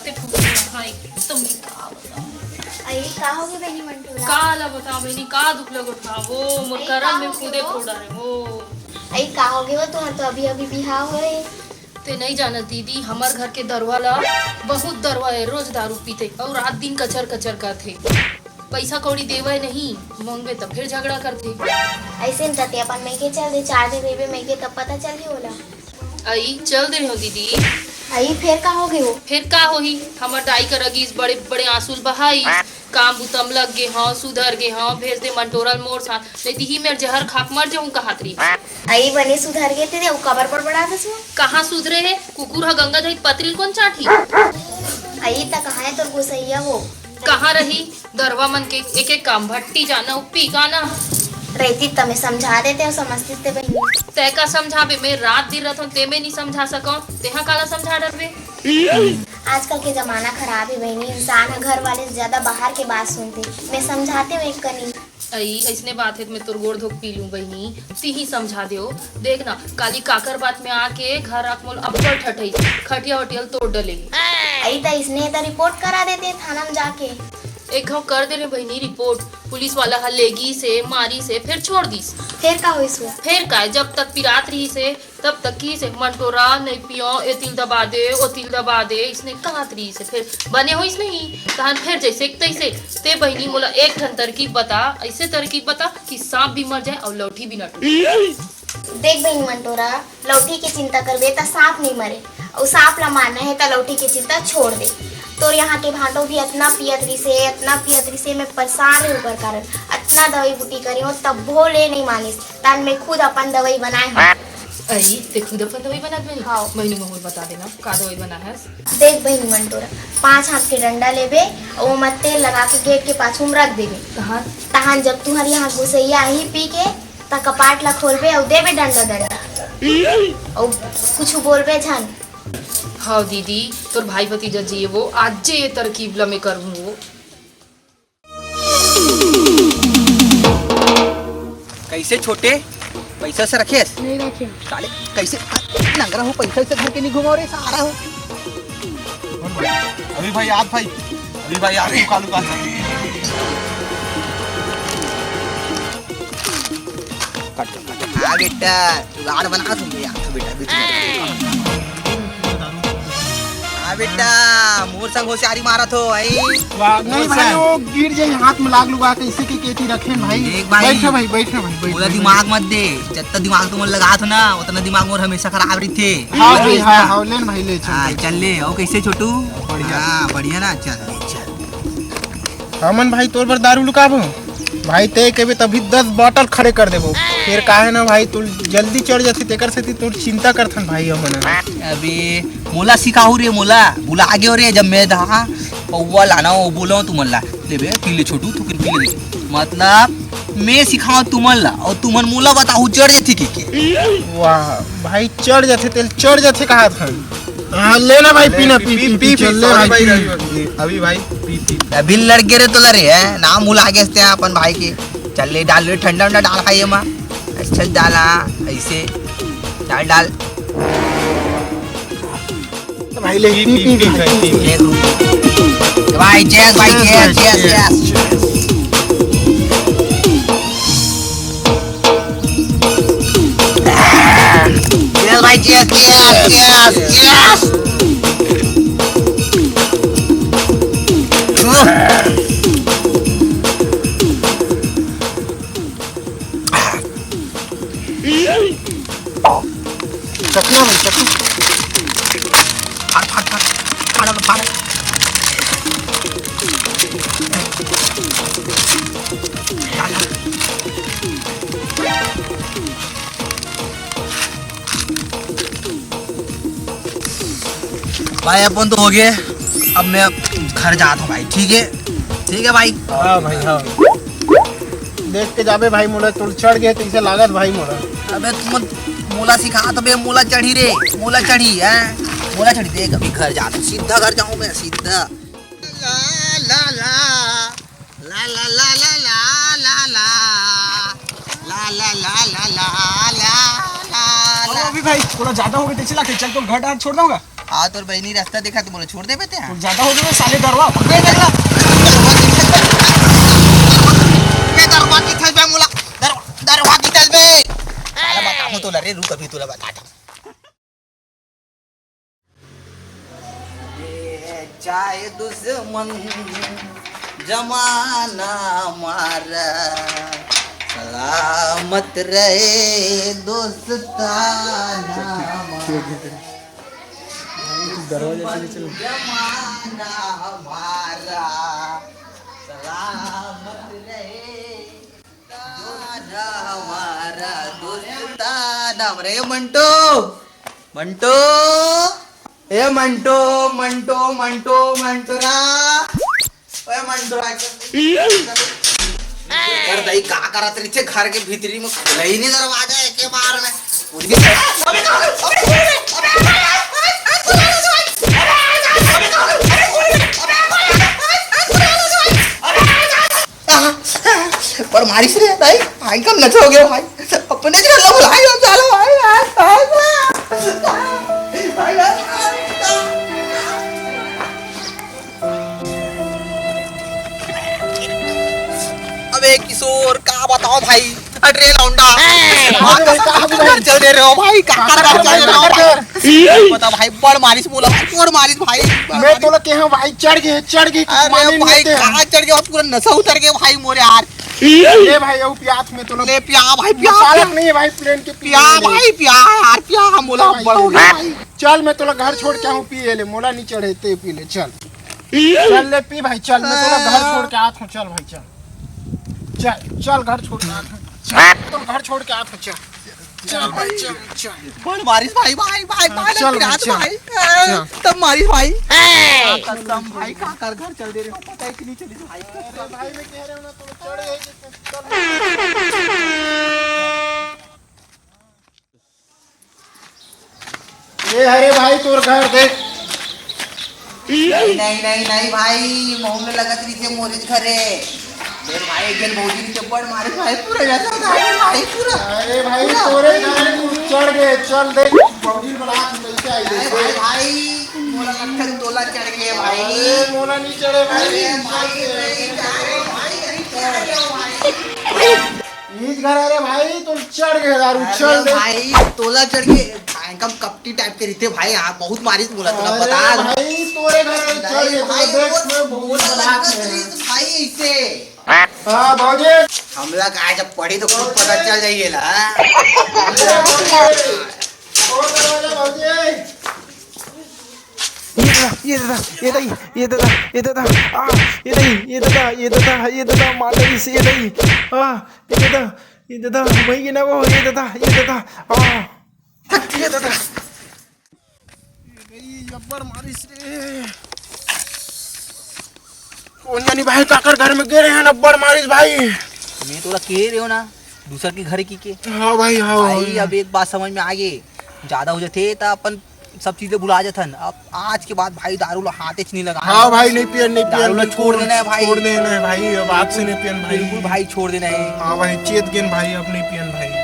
ते फूफी हाय तुम का बताओ आई का हो गए बहनी मंटूरा का ला बताओ बहनी का दुख लग उठा वो मोर करम में खुदे फोड़ा रे वो आई का हो गए तुम्हार तो अभी अभी बिहार होए। ते नहीं जाना दीदी हमार घर के दरवा ला बहुत दरवा है रोज दारू पीते और रात दिन कचर कचर करते पैसा कौड़ी देवे नहीं मांगवे तो फिर झगड़ा करते ऐसे न तते अपन मैं के चल दे चार दे देवे मैं के तब पता चल ही होला। आई चल दे हो दीदी आई फिर का हो गए हो फिर का होही हमर दाई कर रगीस बड़े बड़े आंसू बहाई काम बुतम लग गे हाँ सुधर गे हाँ भेज दे मंटोरल मोर साथ नहीं दी मैं जहर खाक मर जाऊं कहात रही आई बने सुधर गए थे वो कबर पर बड़ा था कहाँ सुधरे है कुकुर हा गंगा जही पतरी कौन चाठी आई ता कहाँ है तोर गुसैया वो कहाँ रही दरवा मन के एक एक काम भट्टी जाना उपी गाना रहती तमें समझा देते और समझते थे बहनी तय का समझाबे मैं रात दिन रहता हूँ ते में नहीं समझा सको तेहा काला समझा डरबे आजकल के जमाना खराब है बहनी इंसान है घर वाले से ज्यादा बाहर के बात सुनते मैं समझाते हुए कनी आई ऐसने बात है मैं तुर गोड़ धोक पी लूं बहनी ती ही समझा दियो देख ना काली काकर बात में आके घर आक मोल अब्बल ठठई खटिया वटियल तोड़ डलेगी आई ता इसने तो रिपोर्ट करा देते थाना में जाके एक घाव कर दे रे बहनी रिपोर्ट पुलिस वाला हलेगी से मारी से फिर छोड़ दी फिर का हुई सो फिर का जब तक पिरात रही से तब तक की से मंटोरा नहीं पियो ए तिल दबा दे ओ तिल दबा दे इसने कहात रही से फिर बने हो इस नहीं तहन फिर जैसे तैसे ते बहनी मोला एक ठन तरकीब बता ऐसे तरकीब बता कि सांप भी मर जाए और लौठी भी न टूटे देख बहनी मंटोरा लौठी की चिंता करबे ता सांप नहीं मरे और सांप ला मारना है ता लौठी की चिंता छोड़ दे तो यहाँ के भाटो भी इतना पियतरी से मैं परेशान रही ऊपर कारण इतना दवाई बूटी करी हूँ तब भोले नहीं मानिस तान मैं खुद अपन दवाई बनाए हूँ अरे ते खुद अपन दवाई बना दे हाँ बहनी मोहन बता देना का दवाई बना है देख बहनी मंटोरा 5 हाथ के डंडा लेबे और वो मत तेल लगा के गेट के पास में रख देबे तहान जब तुम्हारे यहाँ घुसैया ही पी के ता कपाट ला खोलबे और देबे डंडा और कुछ बोलबे झन हाँ दीदी तोर भाई भतीजा जी वो आज ये तरकीब ला मैं करूँ वो कैसे छोटे पैसा से रखे नहीं रखे साले कैसे लंगरा हो पैसा से घर के नहीं घुमाओ रे सहारा हो अभी भाई याद कालू का हाँ बेटा जुगाड़ बना तुम यार बेटा हाँ बेटा मोर संग होशियारी मारा तो भाई नहीं भाई वो गिर जाए हाथ में लाग लुगा कैसे की केटी रखे भाई देख भाई बैठो भाई पूरा दिमाग मत दे जितना दिमाग तुम लगा था ना उतना दिमाग मोर हमेशा खराब रही थे हाँ भाई हाँ ले भाई ले चल ले और कैसे छोटू बढ़िया ना चल हमन भाई तोर पर दारू लुकाबो भाई ते के तभी 10 बोतल खड़े कर देबो फिर काहे ना भाई तू जल्दी चढ़ जाती तेकर से तू चिंता करथन भाई हमन अबे मोला सिखाऊ रे मोला बुला आगे रे जब मैं था पौवा लाना वो बोलो तुमन ला लेबे पी ले छोटू तू किन पी ले मतलब मैं सिखाऊं तुमन ला और तुमन मोला बताऊ चढ़ जाती के वाह भाई चढ़ जाते कहा था हाँ लेना भाई पीना पी चल ले भाई अभी भाई पी अभी लड़के रे तो लड़े है नाम मुला आगे से अपन भाई के चल ले डाल रे ठंडा ठंडा डाल खाइए माँ अच्छा डाला ऐसे डाल भाई ले पी भाई चेस भाई चेस चखना भाई चखना फाड़ भाई अपन तो हो गए अब मैं घर जाता हूँ भाई ठीक है भाई हाँ भाई हाँ देख के जाबे भाई मोला तू चढ़ गए तो इसे लागत भाई मोला अबे तुम मोला सिखा तो बे मोला चढ़ी है मोला चढ़ी देख अभी घर जाता सीधा घर जाऊँ मैं सीधा ला ला ला ला ला ला ला ला ला ला ला ला ला ला ला ला अभी भाई थोड़ा ज्यादा हो गया चला के चल तो घर छोड़ दूंगा हाँ तोर बहनी रास्ता देखा तो बोले छोड़ दे बेटे तू ज्यादा हो गया साले डरवा बे देखला बे दरवा की थल बे मोला दरवा की थल बे अरे बता तो रे रुक अभी तुला बताता ये चाहे दुश्मन जमाना मारा सलामत रहे दोस्ताना जमाना हमारा सलामत रहे दोस्ताना हमारा दोस्ताना रे मंटो मंटो ए मंटो मंटो मंटो मंटोरा ओए मंटोरा कर दई का करा तेरे घर के भीतरी में खुलाई नहीं दरवाजा है के बाहर में पूरी पर मारिस रे भाई भाई कम नच हो गया भाई अपने घर लो भाई हम चलो भाई अबे किशोर का बताओ भाई अरे लौंडा चल दे रहे हो भाई चल रहे हो भाई बता भाई बड़ मारिस बोला बड़ मारिस भाई मैं तो लगे हैं भाई चढ़ गए अरे भाई कहां चढ़ गए पूरा नशा उतर गए भाई मोरे यार ले भाई वो प्यास में तो ले पिया भाई पिया चालक नहीं है भाई प्लेन के पिया भाई पिया यार पिया मोला बड़ हो गया भाई चल मैं तो घर छोड़ के आऊं पिए ले मोला नहीं चढ़े ते पी ले चल ले पी भाई चल मैं तो घर छोड़ के आता हूं चल भाई चल चल घर छोड़ के आता हूं तो घर छोड़ के आता हूं चल भाई चल बड़ मारिस भाई भाई भाई चल भाई तब मारिस भाई कसम भाई का कर घर चल दे रहे हो पता है कि नहीं चली भाई भाई मैं कह रहा हूं ना तो चढ़ ये अरे भाई तोर घर देख नहीं भाई मोहल्ले लगत रही थे मोरे घरे मेरे भाई जन भौजी के बड़ मारे भाई पूरा जाता भाई पूरा अरे भाई तोरे घर तू चढ़ गए चल देख बॉडी बना के कैसे आई भाई भाई मोला लखन तोला चढ़ गए भाई अरे मोला नहीं चढ़े भाई इस घर अरे भाई तू चढ़ गए दारू चल दे भाई तोला चढ़ के भयंकर कपटी टाइप के रहते भाई आप बहुत मारिस बोला तूने बता भाई तोरे घर चढ़ गए भाई देख मैं बहुत बना के भाई ऐसे हां भौजी हमला का जब पढ़ी तो खुद पता चल जाइएला ओ दरवाजा भौजी ये दादा माता से ये दादा वही ना वो ये दादा जब्बर मारिस रे कौन जानी भाई काकर घर में गिरे हैं नब्बर मारिस भाई मैं तो कह रहे हो ना दूसर के घर की के हाँ भाई हाँ भाई अब एक बात समझ में आ गई ज्यादा हो जाते तो अपन सब चीजें भुला जाते अब आज के बाद भाई दारू हाथ नहीं लगा हाँ भाई नहीं पियन दारू छोड़ देना है भाई छोड़ देना है भाई अब आज से नहीं पियन भाई बिल्कुल भाई छोड़ देना है हाँ भाई चेत गेन भाई अब नहीं पियन भाई